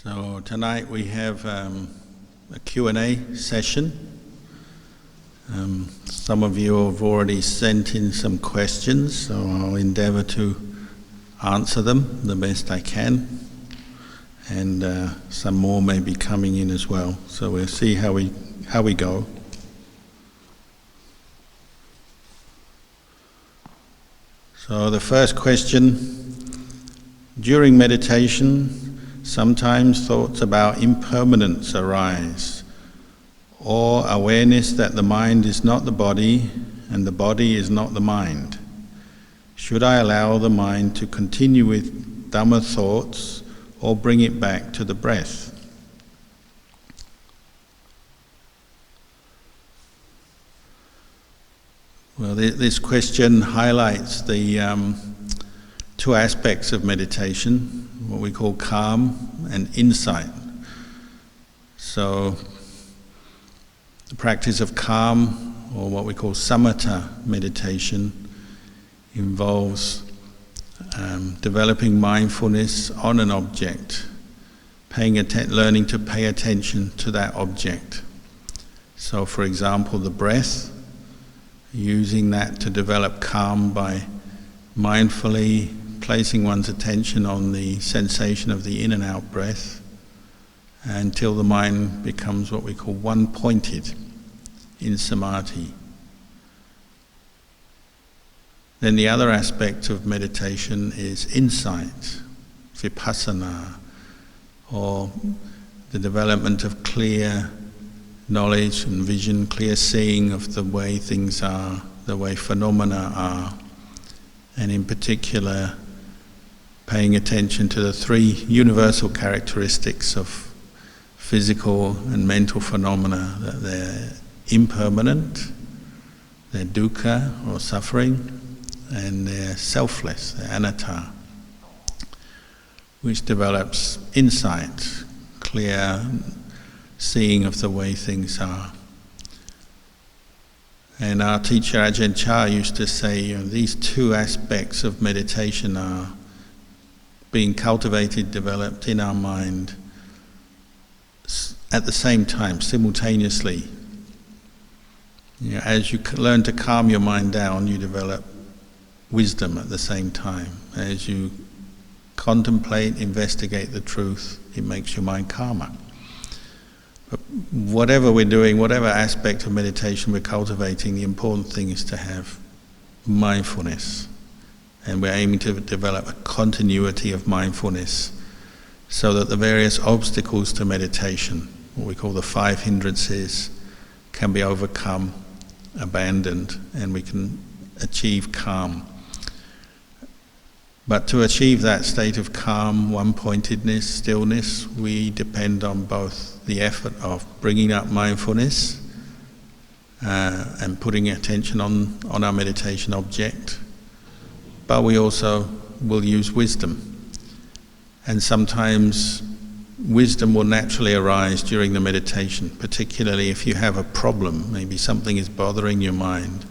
So tonight we have a Q&A session. Some of you have already sent in some questions, so I'll endeavour to answer them the best I can. And some more may be coming in as well. So we'll see how we go. So the first question: during meditation, sometimes thoughts about impermanence arise, or awareness that the mind is not the body and the body is not the mind. Should I allow the mind to continue with Dhamma thoughts or bring it back to the breath? Well, this question highlights the two aspects of meditation, what we call calm and insight. So the practice of calm, or what we call samatha meditation, involves developing mindfulness on an object, learning to pay attention to that object. So for example, the breath, using that to develop calm by mindfully placing one's attention on the sensation of the in and out breath until the mind becomes what we call one-pointed in samadhi. Then the other aspect of meditation is insight, vipassana, or the development of clear knowledge and vision, clear seeing of the way things are, the way phenomena are, and in particular paying attention to the three universal characteristics of physical and mental phenomena, that they're impermanent, they're dukkha or suffering, and they're selfless, they're anatta, which develops insight, clear seeing of the way things are. And our teacher Ajahn Chah used to say, these two aspects of meditation are being cultivated, developed in our mind at the same time, simultaneously. As you learn to calm your mind down, you develop wisdom at the same time. As you contemplate, investigate the truth, it makes your mind calmer. But whatever we're doing, whatever aspect of meditation we're cultivating, the important thing is to have mindfulness. And we're aiming to develop a continuity of mindfulness so that the various obstacles to meditation, what we call the 5 hindrances, can be overcome, abandoned, and we can achieve calm. But to achieve that state of calm, one-pointedness, stillness, we depend on both the effort of bringing up mindfulness and putting attention on our meditation object, but we also will use wisdom. And sometimes wisdom will naturally arise during the meditation, particularly if you have a problem, maybe something is bothering your mind,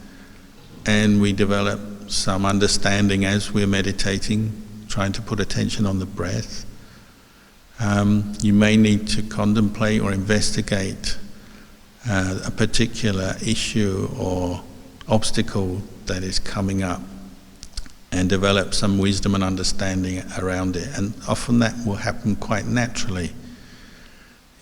and we develop some understanding as we're meditating, trying to put attention on the breath. You may need to contemplate or investigate a particular issue or obstacle that is coming up and develop some wisdom and understanding around it. And often that will happen quite naturally.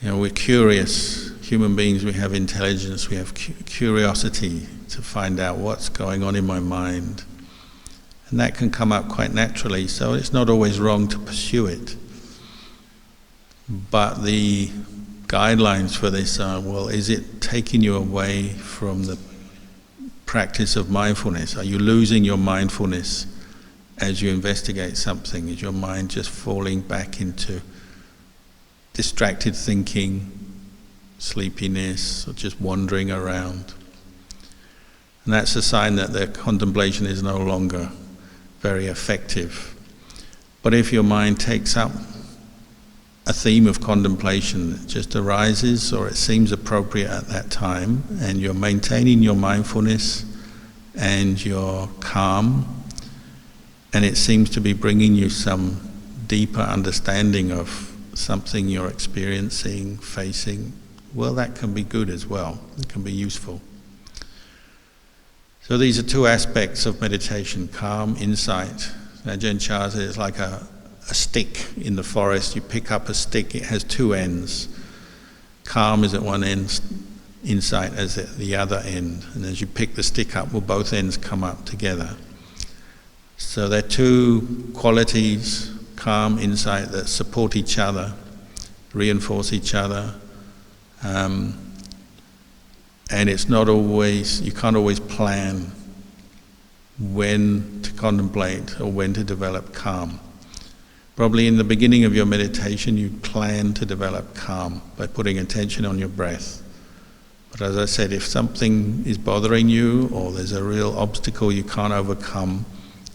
We're curious. Human beings, we have intelligence, we have curiosity to find out what's going on in my mind. And that can come up quite naturally, so it's not always wrong to pursue it. But the guidelines for this are, well, is it taking you away from the practice of mindfulness? Are you losing your mindfulness as you investigate something? Is your mind just falling back into distracted thinking, sleepiness, or just wandering around? And that's a sign that the contemplation is no longer very effective. But if your mind takes up a theme of contemplation that just arises, or it seems appropriate at that time, and you're maintaining your mindfulness and your calm, and it seems to be bringing you some deeper understanding of something you're experiencing, facing, well, that can be good as well. It can be useful. So these are two aspects of meditation: calm, insight. Ajahn Chah says it's like a stick in the forest. You pick up a stick, it has two ends. Calm is at one end, insight is at the other end. And as you pick the stick up, well, both ends come up together. So they're two qualities, calm, insight, that support each other, reinforce each other. And it's not always, you can't always plan when to contemplate or when to develop calm. Probably in the beginning of your meditation you plan to develop calm by putting attention on your breath. But as I said, if something is bothering you or there's a real obstacle you can't overcome,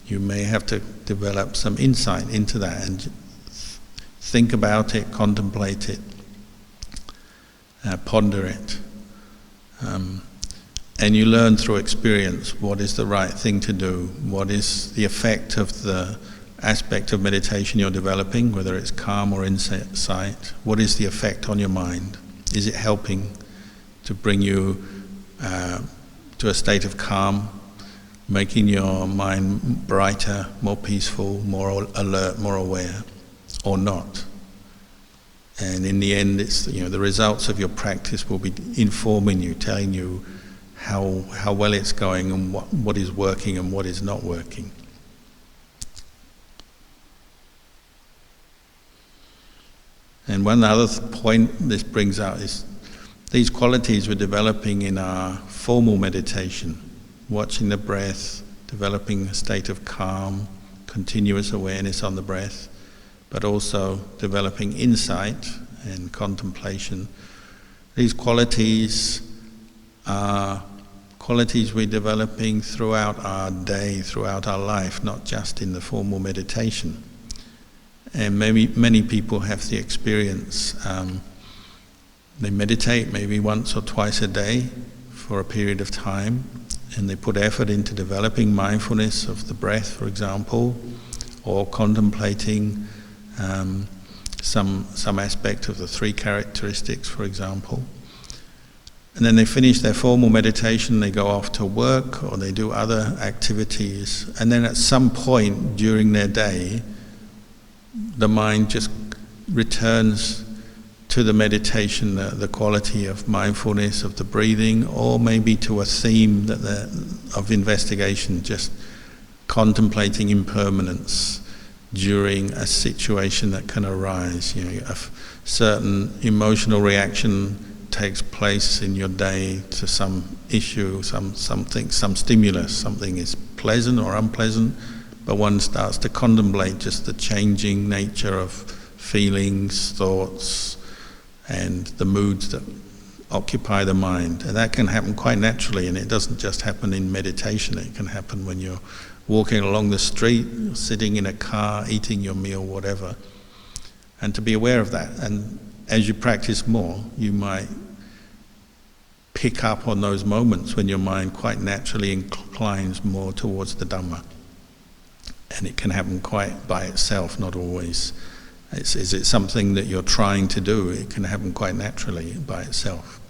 you may have to develop some insight into that and think about it, contemplate it, ponder it. And you learn through experience what is the right thing to do, what is the effect of the aspect of meditation you're developing, whether it's calm or insight. What is the effect on your mind? Is it helping to bring you to a state of calm, making your mind brighter, more peaceful, more alert, more aware, or not? And in the end, it's, the results of your practice will be informing you, telling you how well it's going and what is working and what is not working. And one other point this brings out is these qualities we're developing in our formal meditation, watching the breath, developing a state of calm, continuous awareness on the breath, but also developing insight and contemplation. These qualities are qualities we're developing throughout our day, throughout our life, not just in the formal meditation. And many people have the experience. They meditate maybe once or twice a day for a period of time, and they put effort into developing mindfulness of the breath, for example, or contemplating some aspect of the three characteristics, for example. And then they finish their formal meditation, they go off to work or they do other activities, and then at some point during their day the mind just returns to the meditation, the quality of mindfulness, of the breathing, or maybe to a theme of investigation, just contemplating impermanence during a situation that can arise. A certain emotional reaction takes place in your day to some issue, some stimulus. Something is pleasant or unpleasant, but one starts to contemplate just the changing nature of feelings, thoughts, and the moods that occupy the mind. And that can happen quite naturally, and it doesn't just happen in meditation. It can happen when you're walking along the street, sitting in a car, eating your meal, whatever. And to be aware of that. And as you practice more, you might pick up on those moments when your mind quite naturally inclines more towards the Dhamma. And it can happen quite by itself, not always. Is it something that you're trying to do? It can happen quite naturally by itself.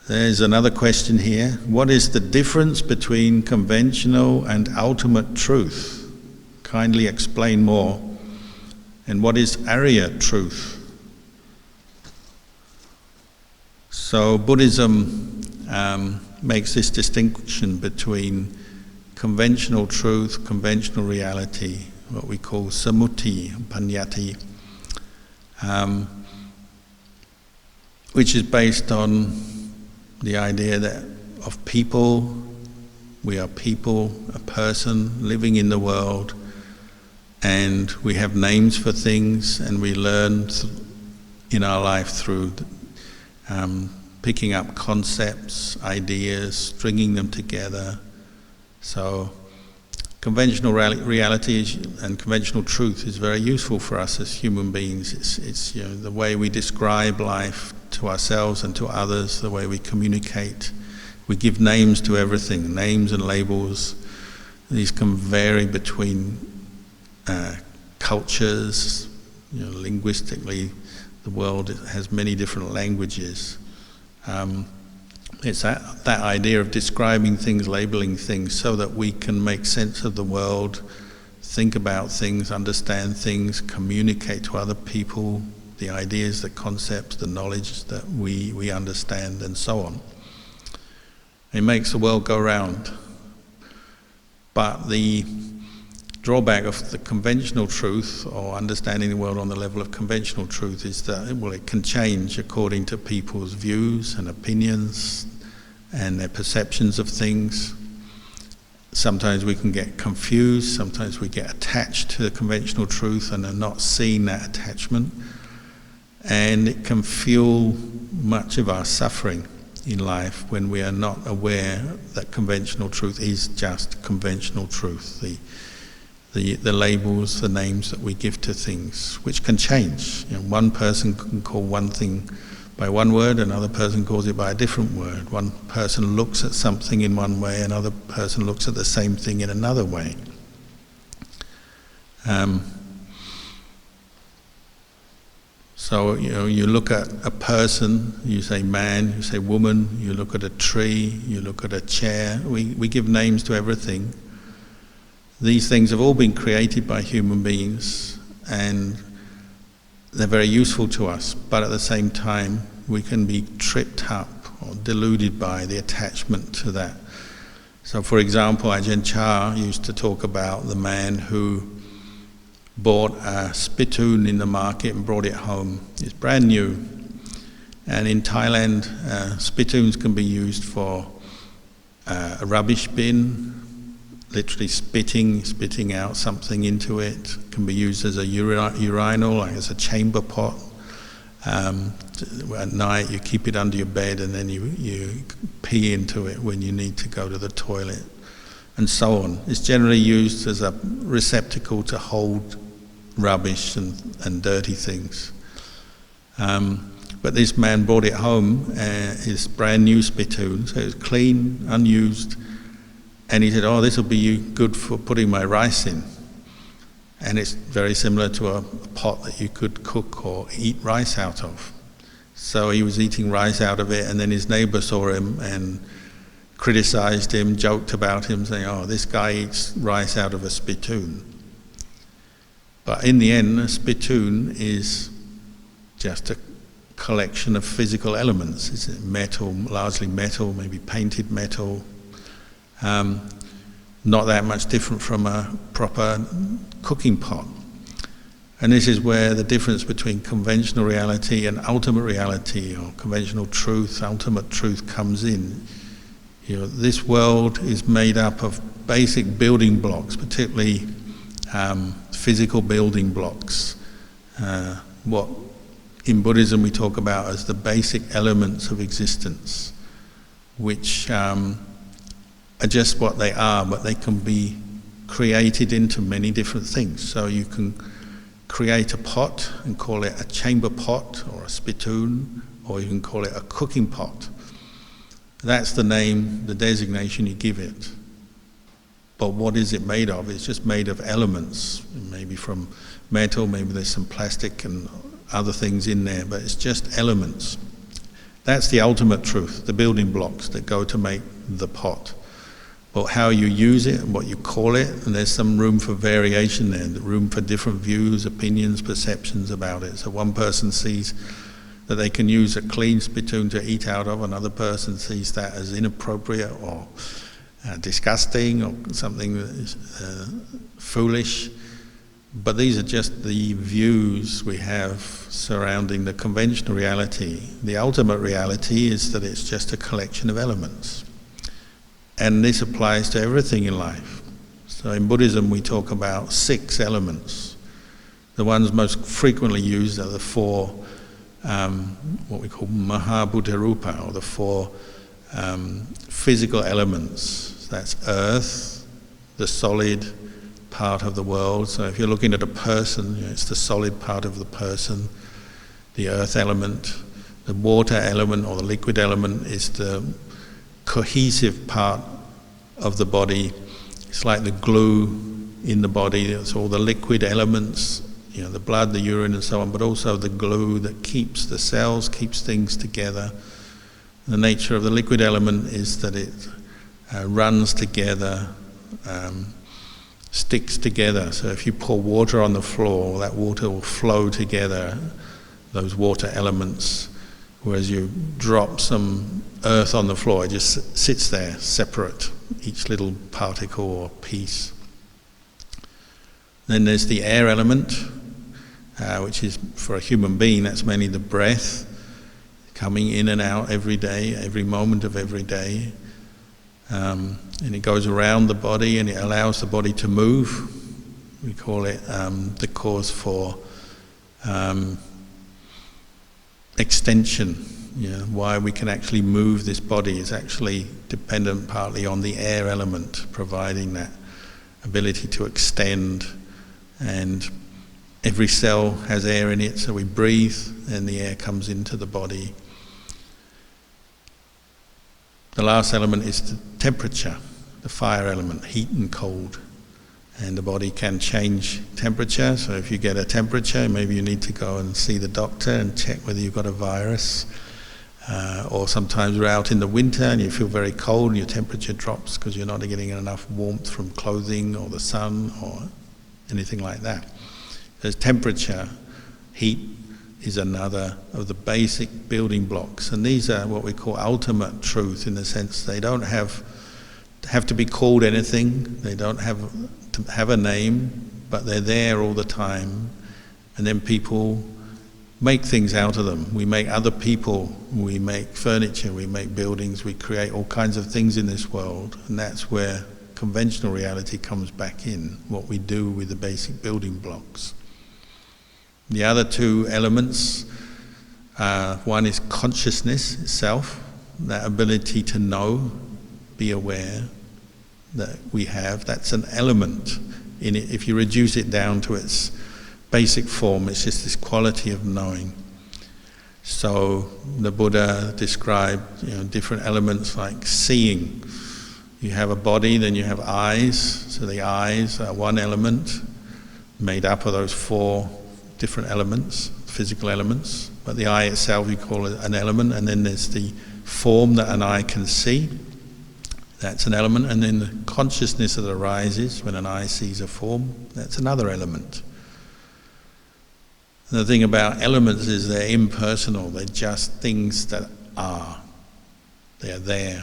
There's another question here. What is the difference between conventional and ultimate truth? Kindly explain more. And what is Arya truth? So Buddhism makes this distinction between conventional truth, conventional reality, what we call samuti, panyati, which is based on the idea that of people, we are people, a person living in the world, and we have names for things, and we learn in our life through picking up concepts, ideas, stringing them together. So conventional reality and conventional truth is very useful for us as human beings. It's the way we describe life to ourselves and to others, the way we communicate. We give names to everything, names and labels. These can vary between cultures. Linguistically, the world has many different languages. It's that idea of describing things, labeling things, so that we can make sense of the world, think about things, understand things, communicate to other people the ideas, the concepts, the knowledge that we understand, and so on. It makes the world go round. But the drawback of the conventional truth, or understanding the world on the level of conventional truth, is that, well, it can change according to people's views and opinions and their perceptions of things. Sometimes we can get confused, sometimes we get attached to the conventional truth and are not seeing that attachment. And it can fuel much of our suffering in life when we are not aware that conventional truth is just conventional truth. The labels, the names that we give to things, which can change. One person can call one thing by one word, another person calls it by a different word. One person looks at something in one way, another person looks at the same thing in another way. So, you look at a person, you say man, you say woman, you look at a tree, you look at a chair. We give names to everything. These things have all been created by human beings, and they're very useful to us, but at the same time we can be tripped up or deluded by the attachment to that. So, for example, Ajahn Chah used to talk about the man who bought a spittoon in the market and brought it home. It's brand new. And in Thailand, spittoons can be used for a rubbish bin, literally spitting out something into it. It can be used as a urinal, like as a chamber pot. At night you keep it under your bed and then you pee into it when you need to go to the toilet, and so on. It's generally used as a receptacle to hold rubbish and dirty things. But this man brought it home, his brand new spittoon, so it was clean, unused, and he said, "Oh, this will be good for putting my rice in." And it's very similar to a pot that you could cook or eat rice out of. So he was eating rice out of it, and then his neighbour saw him and criticised him, joked about him, saying, "Oh, this guy eats rice out of a spittoon." But in the end, a spittoon is just a collection of physical elements. It's metal, largely metal, maybe painted metal. Not that much different from a proper cooking pot. And this is where the difference between conventional reality and ultimate reality, or conventional truth, ultimate truth, comes in. This world is made up of basic building blocks, particularly physical building blocks. What in Buddhism we talk about as the basic elements of existence, which are just what they are, but they can be created into many different things. So you can create a pot and call it a chamber pot or a spittoon, or you can call it a cooking pot. That's the name, the designation you give it. But what is it made of? It's just made of elements, maybe from metal, maybe there's some plastic and other things in there, but it's just elements. That's the ultimate truth, the building blocks that go to make the pot. But how you use it and what you call it, and there's some room for variation there, room for different views, opinions, perceptions about it. So one person sees that they can use a clean spittoon to eat out of, another person sees that as inappropriate or disgusting or something that is foolish. But these are just the views we have surrounding the conventional reality. The ultimate reality is that it's just a collection of elements. And this applies to everything in life. So in Buddhism we talk about 6 elements. The ones most frequently used are the 4, what we call Mahabhuta Rupa, or the 4 physical elements. That's earth, the solid part of the world. So if you're looking at a person, it's the solid part of the person. The earth element, the water element or the liquid element is the cohesive part of the body, it's like the glue in the body. It's all the liquid elements, the blood, the urine and so on, but also the glue that keeps the cells, keeps things together. The nature of the liquid element is that it runs together, sticks together. So if you pour water on the floor, that water will flow together, those water elements. Whereas you drop some earth on the floor, it just sits there separate, each little particle or piece. Then there's the air element, which is, for a human being, that's mainly the breath, coming in and out every day, every moment of every day. And it goes around the body and it allows the body to move. We call it the cause for extension. Why we can actually move this body is actually dependent partly on the air element, providing that ability to extend. And every cell has air in it, so we breathe and the air comes into the body. The last element is the temperature, the fire element, heat and cold. And the body can change temperature, so if you get a temperature, maybe you need to go and see the doctor and check whether you've got a virus. Or sometimes we're out in the winter and you feel very cold and your temperature drops because you're not getting enough warmth from clothing or the sun or anything like that. There's temperature. Heat is another of the basic building blocks, and these are what we call ultimate truth, in the sense they don't have to be called anything, they don't have to have a name, but they're there all the time. And then people make things out of them. We make other people, we make furniture, we make buildings, we create all kinds of things in this world, and that's where conventional reality comes back in, what we do with the basic building blocks. The other two elements, one is consciousness itself, that ability to know, be aware that we have. That's an element in it. If you reduce it down to its basic form, it's just this quality of knowing. So the Buddha described different elements like seeing. You have a body, then you have eyes. So the eyes are one element made up of those four different elements, physical elements. But the eye itself we call it an element, and then there's the form that an eye can see. That's an element, and then the consciousness that arises when an eye sees a form, that's another element. And the thing about elements is they're impersonal, they're just things that are. They're there.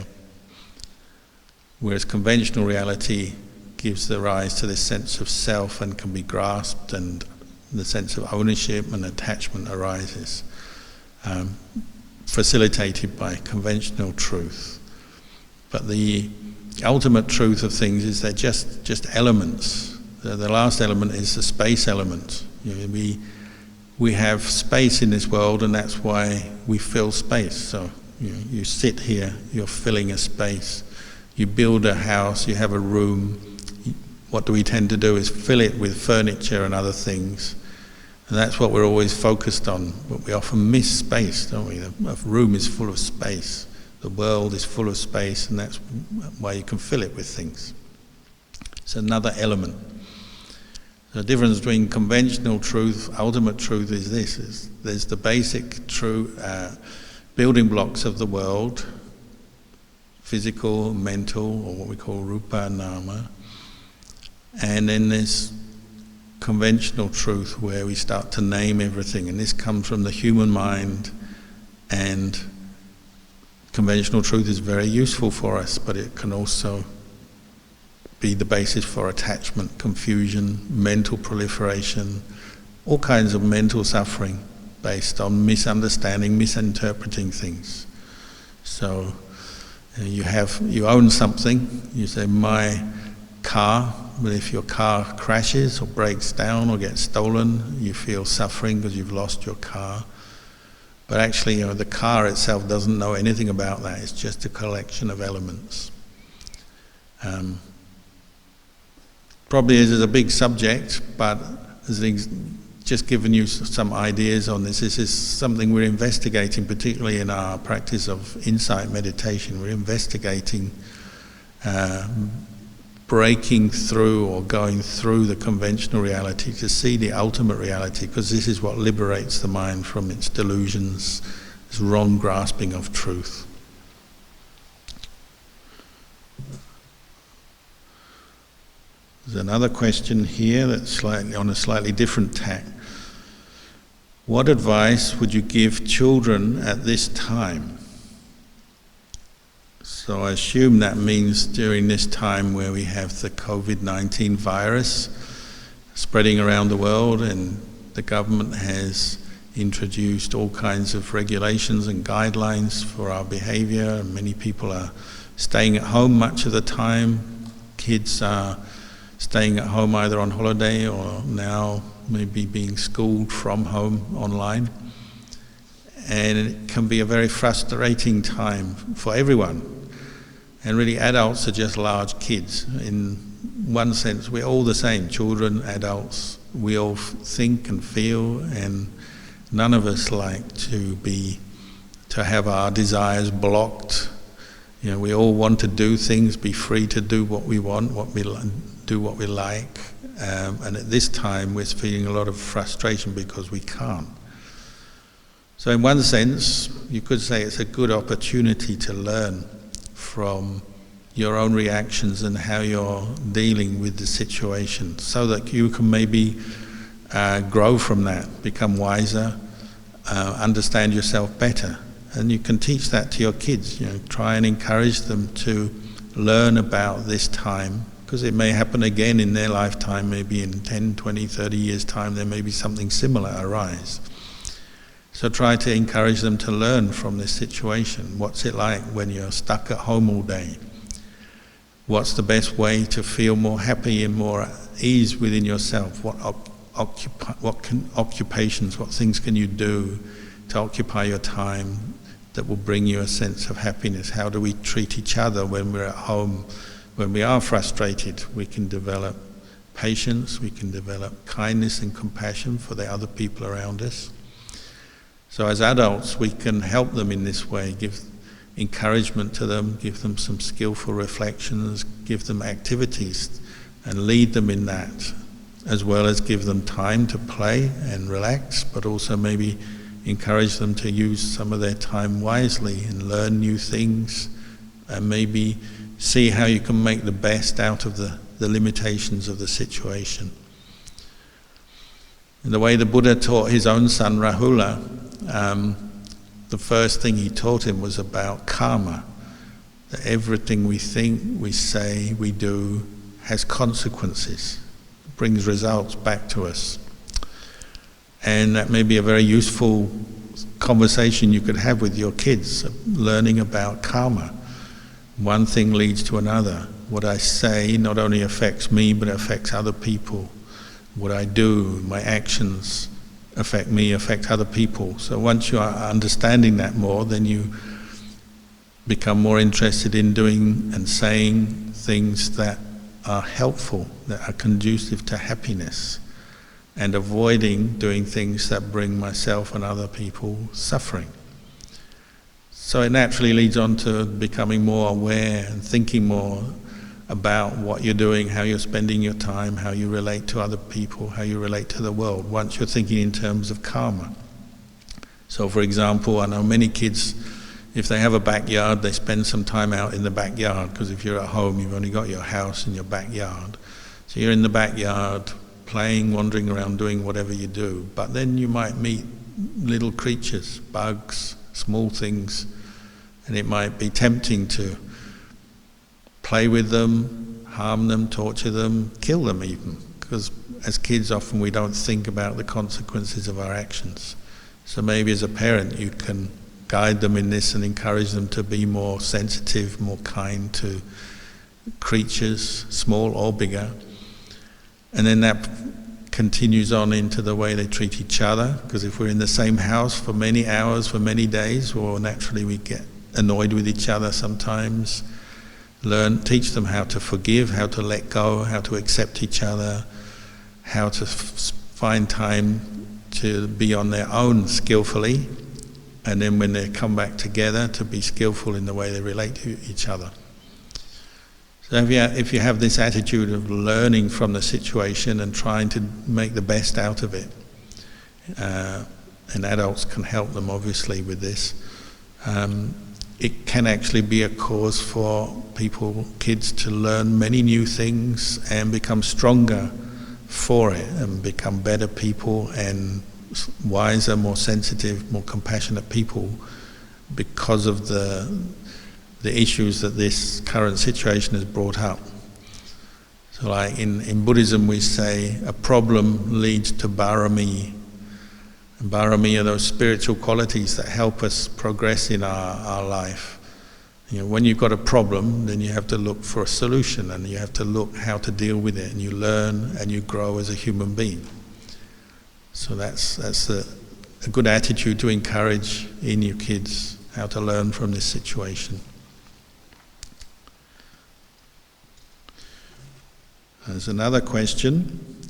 Whereas conventional reality gives the rise to this sense of self and can be grasped, and the sense of ownership and attachment arises, facilitated by conventional truth. But the ultimate truth of things is they're just elements. The last element is the space element. We have space in this world, and that's why we fill space. So you sit here, you're filling a space. You build a house, you have a room. What do we tend to do is fill it with furniture and other things. And that's what we're always focused on. But we often miss space, don't we? A room is full of space. The world is full of space, and that's why you can fill it with things. It's another element. The difference between conventional truth, ultimate truth is this. There's the basic true building blocks of the world, physical, mental, or what we call rupa and nama. And then there's conventional truth where we start to name everything, and this comes from the human mind, and conventional truth is very useful for us, but it can also be the basis for attachment, confusion, mental proliferation, all kinds of mental suffering based on misunderstanding, misinterpreting things. So you own something, you say my car, but if your car crashes or breaks down or gets stolen, you feel suffering because you've lost your car. But actually, the car itself doesn't know anything about that. It's just a collection of elements. Probably this is a big subject, but just giving you some ideas on this. This is something we're investigating, particularly in our practice of insight meditation. We're investigating breaking through or going through the conventional reality to see the ultimate reality, because this is what liberates the mind from its delusions, this wrong grasping of truth. There's another question here that's slightly on a slightly different tack. What advice would you give children at this time? So I assume that means during this time where we have the COVID-19 virus spreading around the world, and the government has introduced all kinds of regulations and guidelines for our behavior, and many people are staying at home much of the time. Kids are staying at home either on holiday or now maybe being schooled from home online. And it can be a very frustrating time for everyone. And really adults are just large kids. In one sense, we're all the same, children, adults. We all think and feel, and none of us like to have our desires blocked. You know, we all want to do things, be free to do what we want, do what we like. And at this time, we're feeling a lot of frustration because we can't. So in one sense, you could say it's a good opportunity to learn from your own reactions and how you're dealing with the situation, so that you can maybe grow from that, become wiser, understand yourself better. And you can teach that to your kids. You know, try and encourage them to learn about this time, because it may happen again in their lifetime. Maybe in 10, 20, 30 years' time there may be something similar arise. So try to encourage them to learn from this situation. What's it like when you're stuck at home all day? What's the best way to feel more happy and more at ease within yourself? What occupations, what things can you do to occupy your time that will bring you a sense of happiness? How do we treat each other when we're at home? When we are frustrated, we can develop patience, we can develop kindness and compassion for the other people around us. So as adults, we can help them in this way, give encouragement to them, give them some skillful reflections, give them activities and lead them in that, as well as give them time to play and relax, but also maybe encourage them to use some of their time wisely and learn new things, and maybe see how you can make the best out of the limitations of the situation. In the way the Buddha taught his own son Rahula, the first thing he taught him was about karma, that everything we think, we say, we do has consequences, brings results back to us. And that may be a very useful conversation you could have with your kids, learning about karma. One thing leads to another. What I say not only affects me, but affects other people. What I do, my actions affect me, affect other people. So once you are understanding that more, then you become more interested in doing and saying things that are helpful, that are conducive to happiness, and avoiding doing things that bring myself and other people suffering. So it naturally leads on to becoming more aware and thinking more about what you're doing, how you're spending your time, how you relate to other people, how you relate to the world, once you're thinking in terms of karma. So for example, I know many kids, if they have a backyard, they spend some time out in the backyard, because if you're at home, you've only got your house and your backyard. So you're in the backyard, playing, wandering around, doing whatever you do. But then you might meet little creatures, bugs, small things, and it might be tempting to play with them, harm them, torture them, kill them even, because as kids often we don't think about the consequences of our actions. So maybe as a parent you can guide them in this and encourage them to be more sensitive, more kind to creatures, small or bigger. And then that continues on into the way they treat each other, because if we're in the same house for many hours, for many days, well, naturally we get annoyed with each other sometimes. Teach them how to forgive, how to let go, how to accept each other, how to find time to be on their own skillfully, and then when they come back together to be skillful in the way they relate to each other. So if you have this attitude of learning from the situation and trying to make the best out of it, and adults can help them obviously with this, it can actually be a cause for kids to learn many new things and become stronger for it and become better people and wiser, more sensitive, more compassionate people because of the issues that this current situation has brought up. So like in Buddhism we say a problem leads to bharami. And bharami are those spiritual qualities that help us progress in our life. You know, when you've got a problem, then you have to look for a solution and you have to look how to deal with it, and you learn and you grow as a human being. So that's a good attitude to encourage in your kids, how to learn from this situation. There's another question.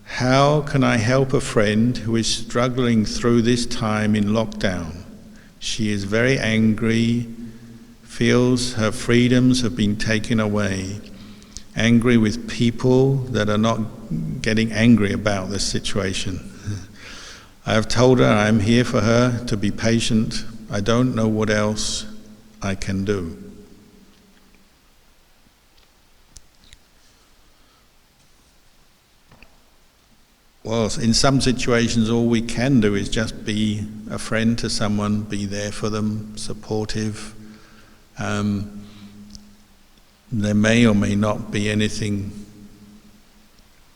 How can I help a friend who is struggling through this time in lockdown? She is very angry, feels her freedoms have been taken away, angry with people that are not getting angry about this situation. I have told her I am here for her, to be patient. I don't know what else I can do. Well, in some situations all we can do is just be a friend to someone, be there for them, supportive. There may or may not be anything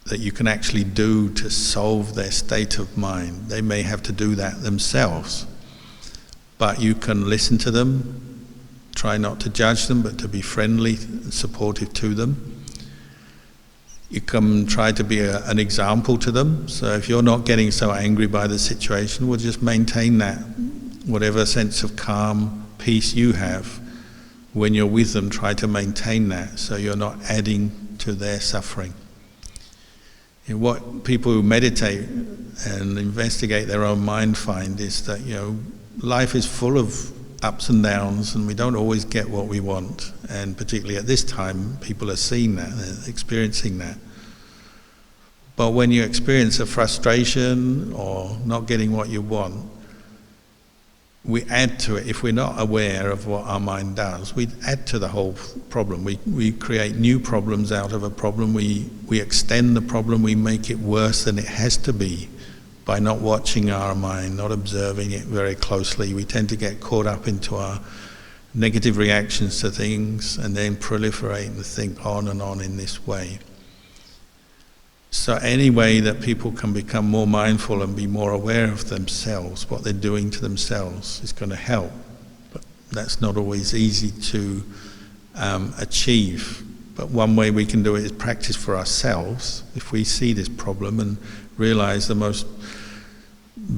that you can actually do to solve their state of mind. They may have to do that themselves. But you can listen to them, try not to judge them, but to be friendly and supportive to them. You can try to be an example to them. So if you're not getting so angry by the situation, we'll just maintain that, whatever sense of calm, peace you have. When you're with them, try to maintain that so you're not adding to their suffering. And what people who meditate and investigate their own mind find is that, life is full of ups and downs, and we don't always get what we want. And particularly at this time, people are seeing that, they're experiencing that. But when you experience a frustration or not getting what you want, we add to it. If we're not aware of what our mind does, we add to the whole problem. We create new problems out of a problem. We extend the problem. We make it worse than it has to be by not watching our mind, not observing it very closely. We tend to get caught up into our negative reactions to things and then proliferate and think on and on in this way. So any way that people can become more mindful and be more aware of themselves, what they're doing to themselves, is going to help. But that's not always easy to achieve. But one way we can do it is practice for ourselves. If we see this problem and realize the most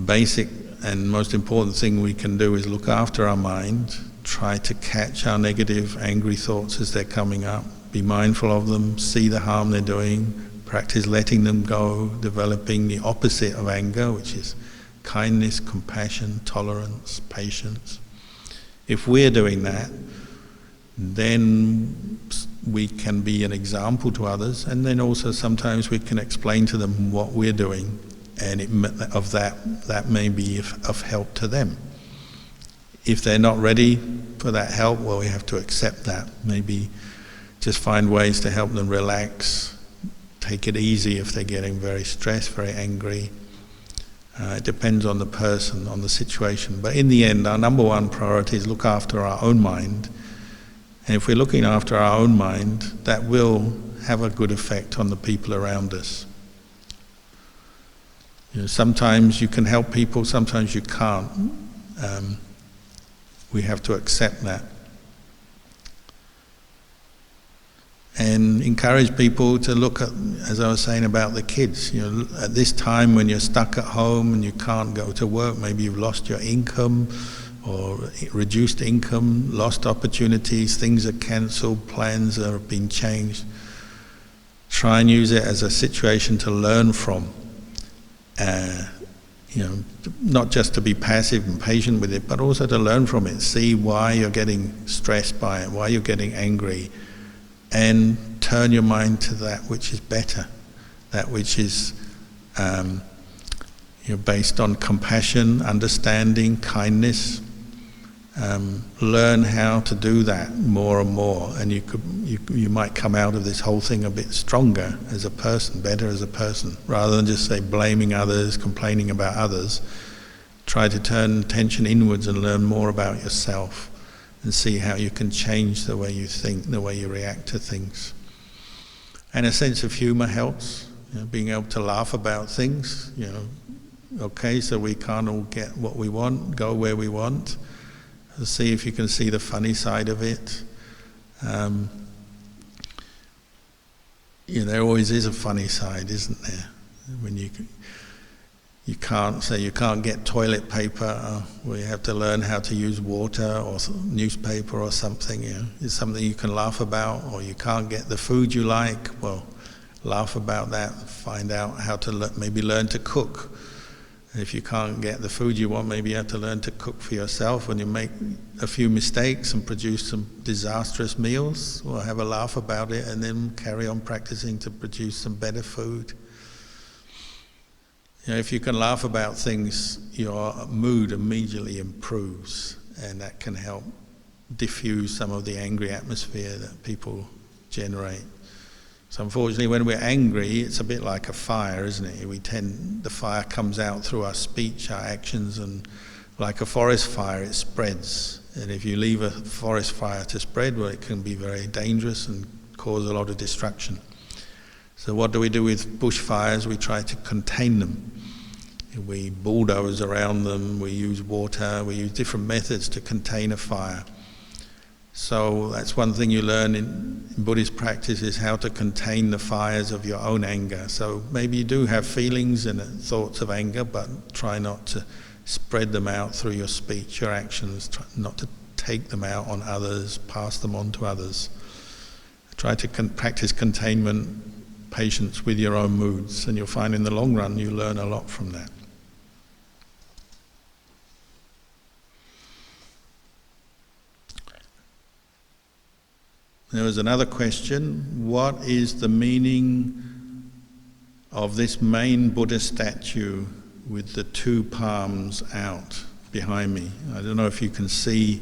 basic and most important thing we can do is look after our mind, try to catch our negative, angry thoughts as they're coming up, be mindful of them, see the harm they're doing, practice letting them go, developing the opposite of anger, which is kindness, compassion, tolerance, patience. If we're doing that, then we can be an example to others, and then also sometimes we can explain to them what we're doing, and that may be of help to them. If they're not ready for that help, well, we have to accept that. Maybe just find ways to help them relax, take it easy if they're getting very stressed, very angry. It depends on the person, on the situation. But in the end, our number one priority is look after our own mind. And if we're looking after our own mind, that will have a good effect on the people around us. Sometimes you can help people, sometimes you can't. We have to accept that. And encourage people to look at, as I was saying about the kids, at this time when you're stuck at home and you can't go to work, maybe you've lost your income or reduced income, lost opportunities, things are cancelled, plans are being changed. Try and use it as a situation to learn from. not just to be passive and patient with it, but also to learn from it, see why you're getting stressed by it, why you're getting angry, and turn your mind to that which is better, that which is based on compassion, understanding, kindness. Learn how to do that more and more, and you might come out of this whole thing a bit stronger as a person, better as a person, rather than just say blaming others, complaining about others. Try to turn attention inwards and learn more about yourself, and see how you can change the way you think, the way you react to things. And a sense of humour helps, being able to laugh about things. Okay, so we can't all get what we want, go where we want. See if you can see the funny side of it. There always is a funny side, isn't there? When you can't get toilet paper, we have to learn how to use water or newspaper or something. It's something you can laugh about. Or you can't get the food you like. Well, laugh about that. Find out how to maybe learn to cook. If you can't get the food you want, maybe you have to learn to cook for yourself. When you make a few mistakes and produce some disastrous meals, well, have a laugh about it and then carry on practicing to produce some better food. If you can laugh about things, your mood immediately improves, and that can help diffuse some of the angry atmosphere that people generate. So unfortunately, when we're angry, it's a bit like a fire, isn't it? The fire comes out through our speech, our actions, and like a forest fire, it spreads. And if you leave a forest fire to spread, well, it can be very dangerous and cause a lot of destruction. So what do we do with bushfires? We try to contain them. We bulldoze around them, we use water, we use different methods to contain a fire. So that's one thing you learn in Buddhist practice, is how to contain the fires of your own anger. So maybe you do have feelings and thoughts of anger, but try not to spread them out through your speech, your actions. Try not to take them out on others, pass them on to others. Try to practice containment, patience with your own moods, and you'll find in the long run you learn a lot from that. There was another question: what is the meaning of this main Buddha statue with the two palms out behind me? I don't know if you can see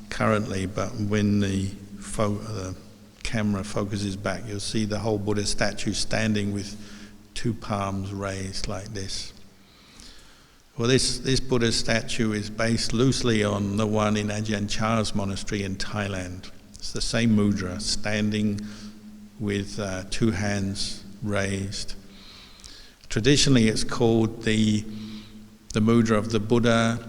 currently, but when the camera focuses back, you'll see the whole Buddha statue standing with two palms raised like this. Well, this Buddha statue is based loosely on the one in Ajahn Chah's monastery in Thailand. It's the same mudra, standing with two hands raised. Traditionally, it's called the mudra of the Buddha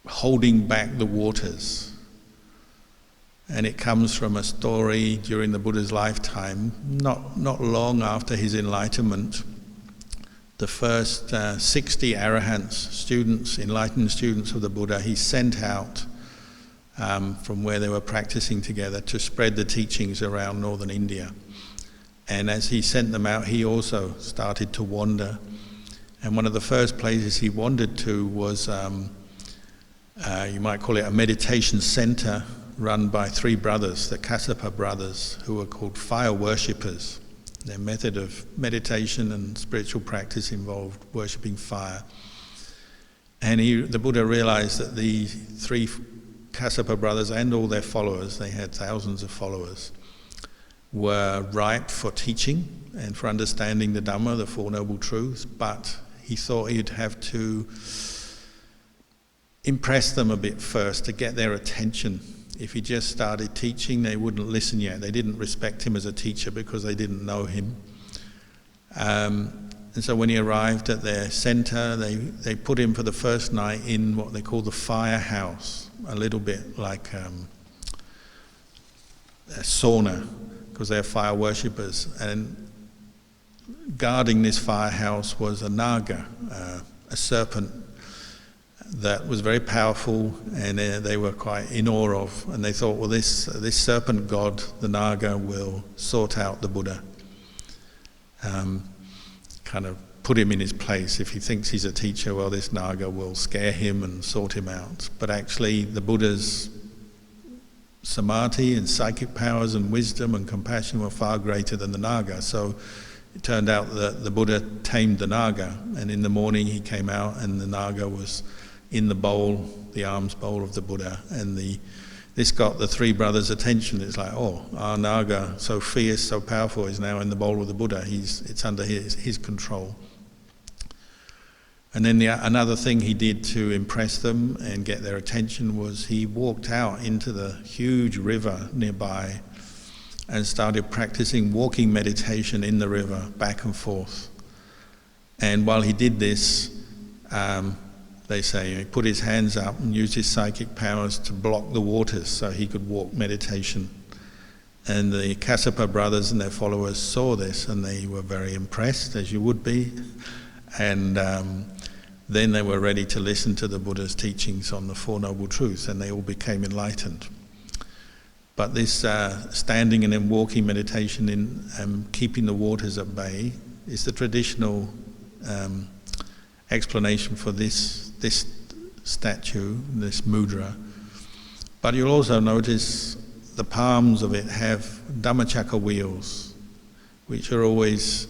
holding back the waters. And it comes from a story during the Buddha's lifetime, not long after his enlightenment. The first 60 arahants, enlightened students of the Buddha, he sent out from where they were practicing together to spread the teachings around northern India. And as he sent them out, he also started to wander. And one of the first places he wandered to was, you might call it a meditation center run by three brothers, the Kassapa brothers, who were called fire worshippers. Their method of meditation and spiritual practice involved worshipping fire. And the Buddha realized that the three Kassapa brothers and all their followers, they had thousands of followers, were ripe for teaching and for understanding the Dhamma, the Four Noble Truths, but he thought he'd have to impress them a bit first to get their attention. If he just started teaching, they wouldn't listen yet. They didn't respect him as a teacher because they didn't know him. And so when he arrived at their center, they put him for the first night in what they call the firehouse, a little bit like a sauna, because they're fire worshippers. And guarding this firehouse was a naga, a serpent, that was very powerful, and they were quite in awe of. And they thought, well, this serpent god, the Naga, will sort out the Buddha. kind of put him in his place. If he thinks he's a teacher, well, this Naga will scare him and sort him out. But actually the Buddha's samadhi and psychic powers and wisdom and compassion were far greater than the Naga. So it turned out that the Buddha tamed the Naga, and in the morning he came out and the Naga was in the bowl, the alms bowl of the Buddha, and this got the three brothers' attention. It's like, oh, our Naga, so fierce, so powerful, is now in the bowl of the Buddha. It's under his control. And then another thing he did to impress them and get their attention was he walked out into the huge river nearby and started practicing walking meditation in the river, back and forth. And while he did this, they say he put his hands up and used his psychic powers to block the waters so he could walk meditation. And the Kassapa brothers and their followers saw this, and they were very impressed, as you would be. And then they were ready to listen to the Buddha's teachings on the Four Noble Truths, and they all became enlightened. But this standing and then walking meditation in keeping the waters at bay is the traditional explanation for this statue, this mudra. But you'll also notice the palms of it have Dhammacakka wheels, which are always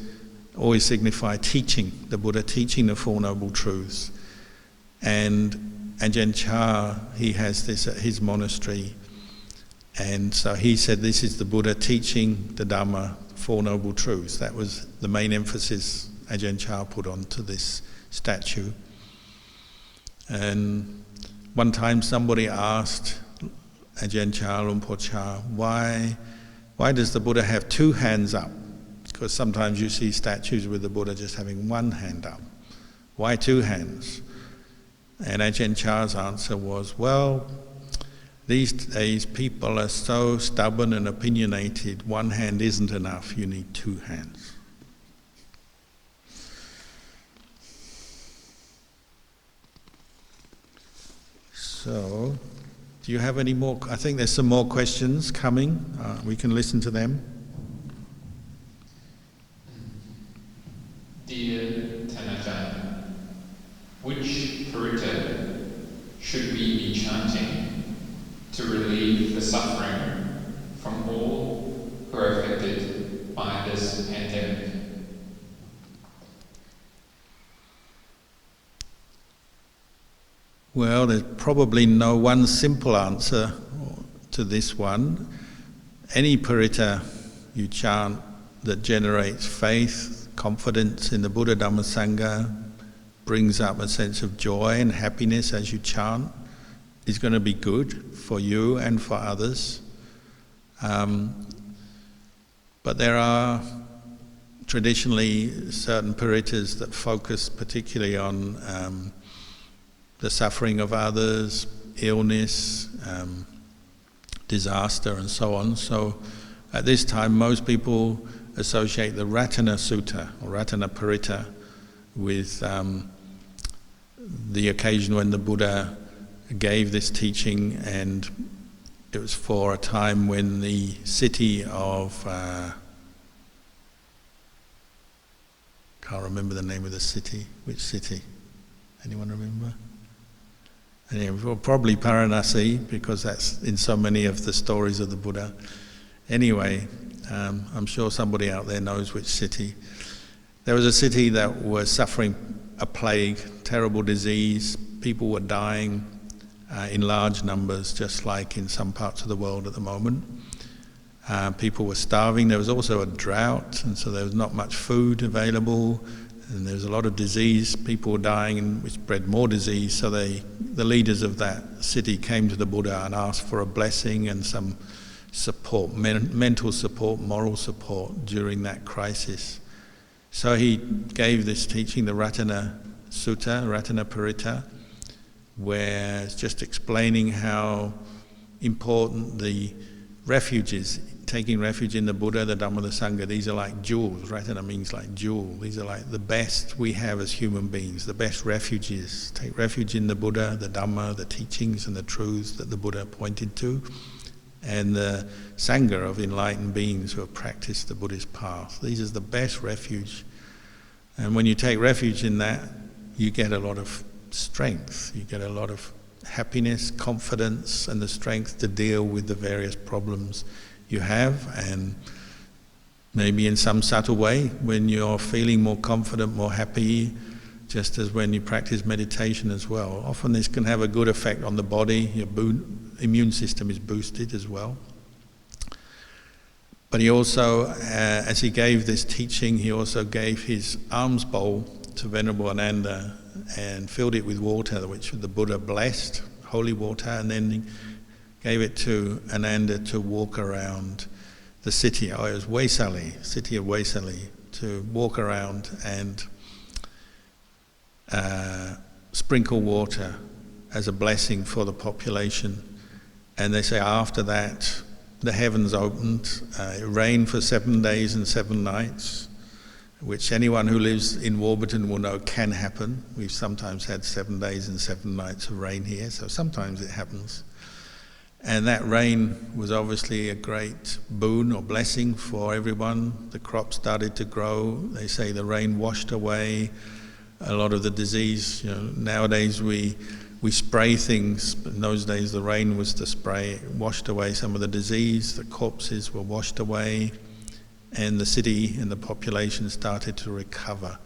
signify teaching, the Buddha teaching the Four Noble Truths. And Ajahn Chah, he has this at his monastery, and so he said this is the Buddha teaching the Dhamma, Four Noble Truths. That was the main emphasis Ajahn Chah put onto this statue. And one time somebody asked Ajahn Chah, Lumpur Chah, why does the Buddha have two hands up? Because sometimes you see statues with the Buddha just having one hand up. Why two hands? And Ajahn Chah's answer was, well, these days people are so stubborn and opinionated, one hand isn't enough, you need two hands. So, do you have any more? I think there's some more questions coming. We can listen to them. Dear Tanajan, which Purita should we be chanting to relieve the suffering from all who are affected by this pandemic? Well, there's probably no one simple answer to this one. Any Purita you chant that generates faith, confidence in the Buddha, Dhamma, Sangha, brings up a sense of joy and happiness as you chant, is going to be good for you and for others. But there are traditionally certain Puritas that focus particularly on the suffering of others, illness, disaster and so on. So at this time most people associate the Ratana Sutta or Ratana Purita with the occasion when the Buddha gave this teaching, and it was for a time when the city of can't remember the name of the city. Which city? Anyone remember? Anyway, well, probably Paranasi, because that's in so many of the stories of the Buddha. Anyway, I'm sure somebody out there knows which city. There was a city that was suffering a plague, terrible disease. People were dying in large numbers, just like in some parts of the world at the moment. People were starving. There was also a drought, and so there was not much food available, and there was a lot of disease. People were dying, and which bred more disease. So the leaders of that city came to the Buddha and asked for a blessing and some support, mental support, moral support during that crisis. So he gave this teaching, the Ratana Sutta, Ratana Purita, where it's just explaining how important the refuge is. Taking refuge in the Buddha, the Dhamma, the Sangha, these are like jewels. Ratana means like jewel. These are like the best we have as human beings, the best refuges. Take refuge in the Buddha, the Dhamma, the teachings and the truths that the Buddha pointed to, and the Sangha of enlightened beings who have practiced the Buddhist path. These are the best refuge And when you take refuge in that, you get a lot of strength, you get a lot of happiness, confidence, and the strength to deal with the various problems you have. And maybe in some subtle way, when you're feeling more confident, more happy, just as when you practice meditation as well, often this can have a good effect on the body. Your immune system is boosted as well. But he also, as he gave this teaching, he also gave his alms bowl to Venerable Ananda and filled it with water, which the Buddha blessed, holy water, and then he gave it to Ananda to walk around the city. It was Vaisali, city of Vaisali, to walk around and sprinkle water as a blessing for the population. And they say after that, the heavens opened, it rained for 7 days and 7 nights, which anyone who lives in Warburton will know can happen. We've sometimes had 7 days and 7 nights of rain here, so sometimes it happens. And that rain was obviously a great boon or blessing for everyone. The crops started to grow. They say the rain washed away a lot of the disease. Nowadays we spray things, but in those days the rain was to spray. It washed away some of the disease, the corpses were washed away, and the city and the population started to recover.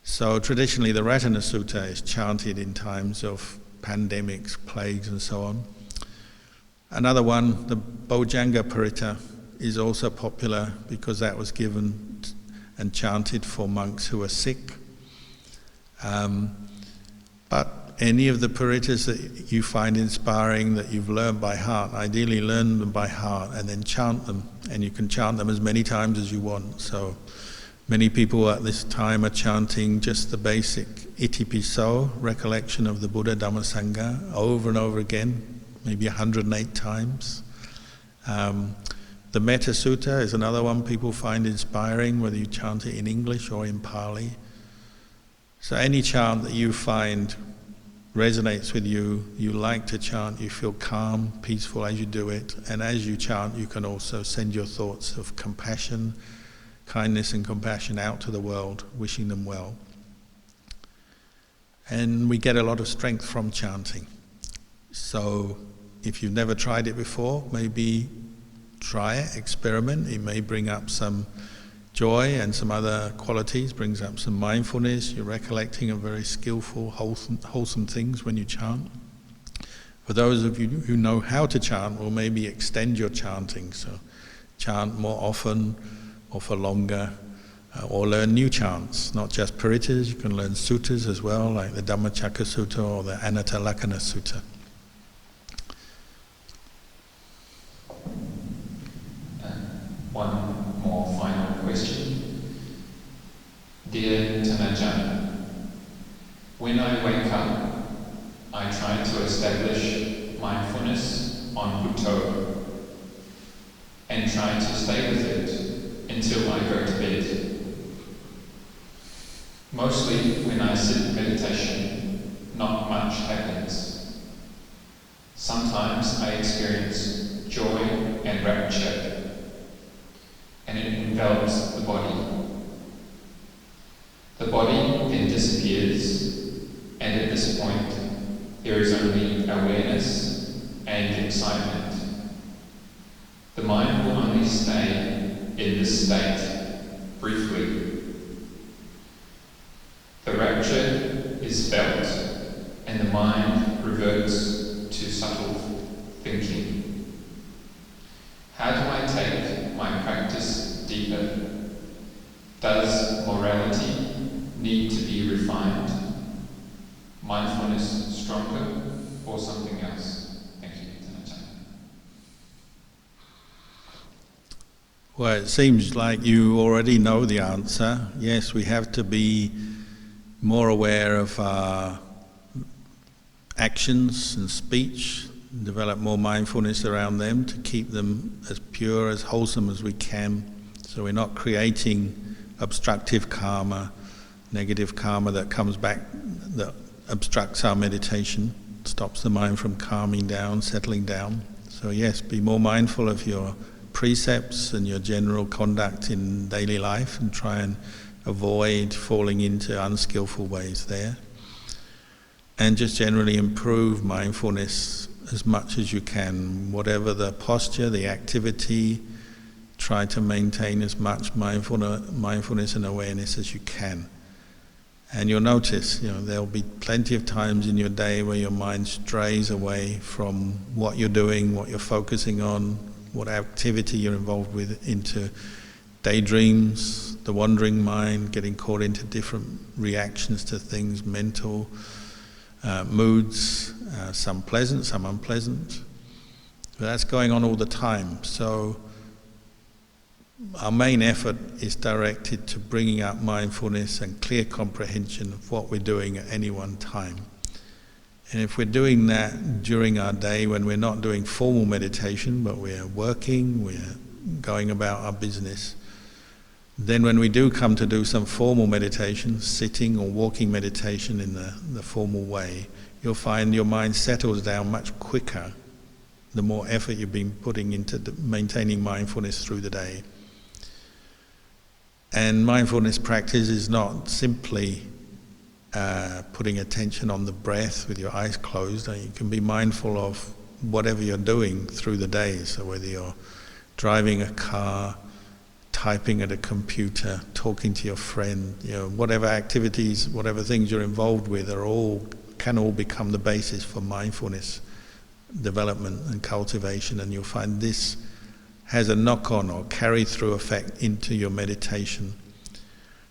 So traditionally the Ratana Sutta is chanted in times of pandemics, plagues and so on. Another one, the Bojjhanga Purita, is also popular because that was given and chanted for monks who are sick. But any of the Puritas that you find inspiring, that you've learned by heart, ideally learn them by heart and then chant them. And you can chant them as many times as you want. So many people at this time are chanting just the basic Iti Piso, recollection of the Buddha, Dhamma, Sangha, over and over again, maybe 108 times. The Metta Sutta is another one people find inspiring, whether you chant it in English or in Pali. So any chant that you find resonates with you, you like to chant, you feel calm, peaceful as you do it, and as you chant you can also send your thoughts of compassion, kindness and compassion out to the world, wishing them well. And we get a lot of strength from chanting. So if you've never tried it before, maybe try it, experiment. It may bring up some joy and some other qualities, brings up some mindfulness. You're recollecting of very skillful, wholesome things when you chant. For those of you who know how to chant, well, maybe extend your chanting. So chant more often or for longer, or learn new chants, not just Puritas. You can learn suttas as well, like the Dhammacakka Sutta or the Anatta Lakkhana Sutta. One more final question. Dear Tanajan, when I wake up, I try to establish mindfulness on Bhutto and try to stay with it until I go to bed. Mostly when I sit in meditation, not much happens. Sometimes I experience joy and rapture, and it envelops the body. The body then disappears, and at this point there is only awareness and excitement. The mind will only stay in this state briefly. The rapture is felt, and the mind reverts to subtle thinking. How do I take my practice deeper? Does morality need to be refined? Mindfulness stronger, or something else? Thank you, Tanajan. Well, it seems like you already know the answer. Yes, we have to be more aware of our actions and speech, develop more mindfulness around them to keep them as pure, as wholesome as we can, so we're not creating obstructive karma, negative karma that comes back, that obstructs our meditation, stops the mind from calming down, settling down. So yes, be more mindful of your precepts and your general conduct in daily life, and try and avoid falling into unskillful ways there. And just generally improve mindfulness as much as you can. Whatever the posture, the activity, try to maintain as much mindfulness and awareness as you can. And you'll notice, there'll be plenty of times in your day where your mind strays away from what you're doing, what you're focusing on, what activity you're involved with, into daydreams, the wandering mind, getting caught into different reactions to things, mental moods, some pleasant, some unpleasant. But that's going on all the time. So our main effort is directed to bringing up mindfulness and clear comprehension of what we're doing at any one time. And if we're doing that during our day when we're not doing formal meditation, but we're working, we're going about our business, then when we do come to do some formal meditation, sitting or walking meditation in the formal way, you'll find your mind settles down much quicker the more effort you've been putting into maintaining mindfulness through the day. And mindfulness practice is not simply putting attention on the breath with your eyes closed. You can be mindful of whatever you're doing through the day. So whether you're driving a car, typing at a computer, talking to your friend, whatever activities, whatever things you're involved with can all become the basis for mindfulness development and cultivation. And you'll find this has a knock-on or carry-through effect into your meditation.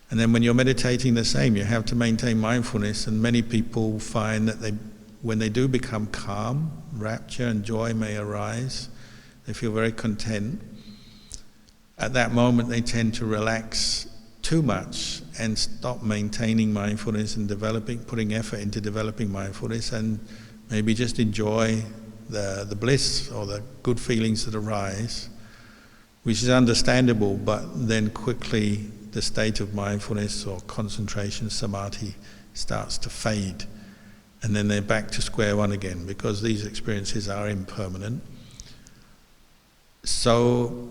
And then when you're meditating the same, you have to maintain mindfulness, and many people find that when they do become calm, rapture and joy may arise, they feel very content. At that moment they tend to relax too much and stop maintaining mindfulness and putting effort into developing mindfulness, and maybe just enjoy the bliss or the good feelings that arise, which is understandable, but then quickly the state of mindfulness or concentration, samadhi, starts to fade. And then they're back to square one again, because these experiences are impermanent. So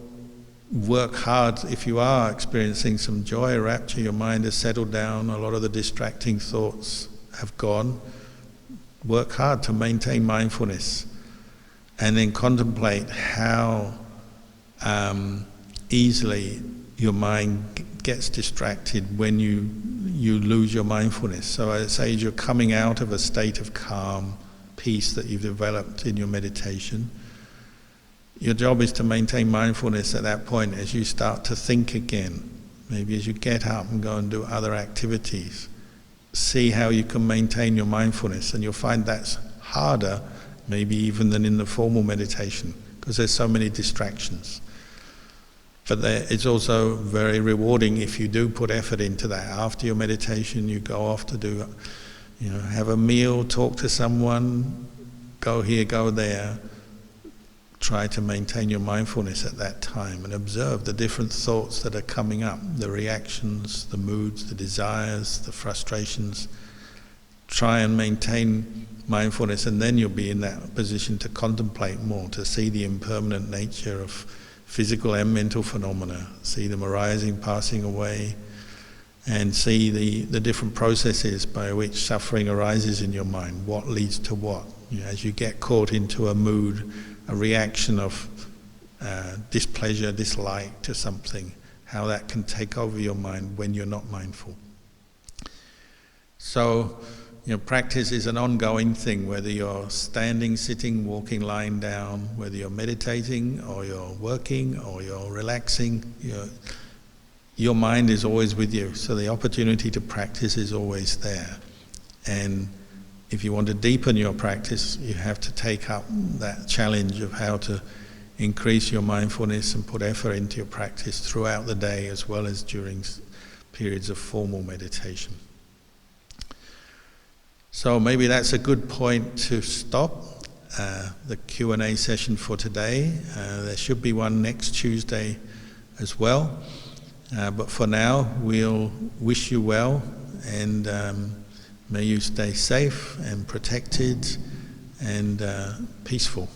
work hard. If you are experiencing some joy or rapture, your mind has settled down, a lot of the distracting thoughts have gone. Work hard to maintain mindfulness, and then contemplate how easily your mind gets distracted when you lose your mindfulness. So I say, as you're coming out of a state of calm, peace that you've developed in your meditation, your job is to maintain mindfulness at that point as you start to think again. Maybe as you get up and go and do other activities, see how you can maintain your mindfulness, and you'll find that's harder maybe even than in the formal meditation, because there's so many distractions. But it's also very rewarding if you do put effort into that. After your meditation, you go off to do, have a meal, talk to someone, go here, go there. Try to maintain your mindfulness at that time and observe the different thoughts that are coming up, the reactions, the moods, the desires, the frustrations. Try and maintain mindfulness, and then you'll be in that position to contemplate more, to see the impermanent nature of physical and mental phenomena, see them arising, passing away, and see the different processes by which suffering arises in your mind, what leads to what. As you get caught into a mood, a reaction of displeasure, dislike to something, how that can take over your mind when you're not mindful. So, practice is an ongoing thing, whether you're standing, sitting, walking, lying down, whether you're meditating or you're working or you're relaxing, your mind is always with you. So the opportunity to practice is always there. And if you want to deepen your practice, you have to take up that challenge of how to increase your mindfulness and put effort into your practice throughout the day, as well as during periods of formal meditation. So maybe that's a good point to stop the Q&A session for today. There should be one next Tuesday as well. But for now, we'll wish you well, and may you stay safe and protected and peaceful.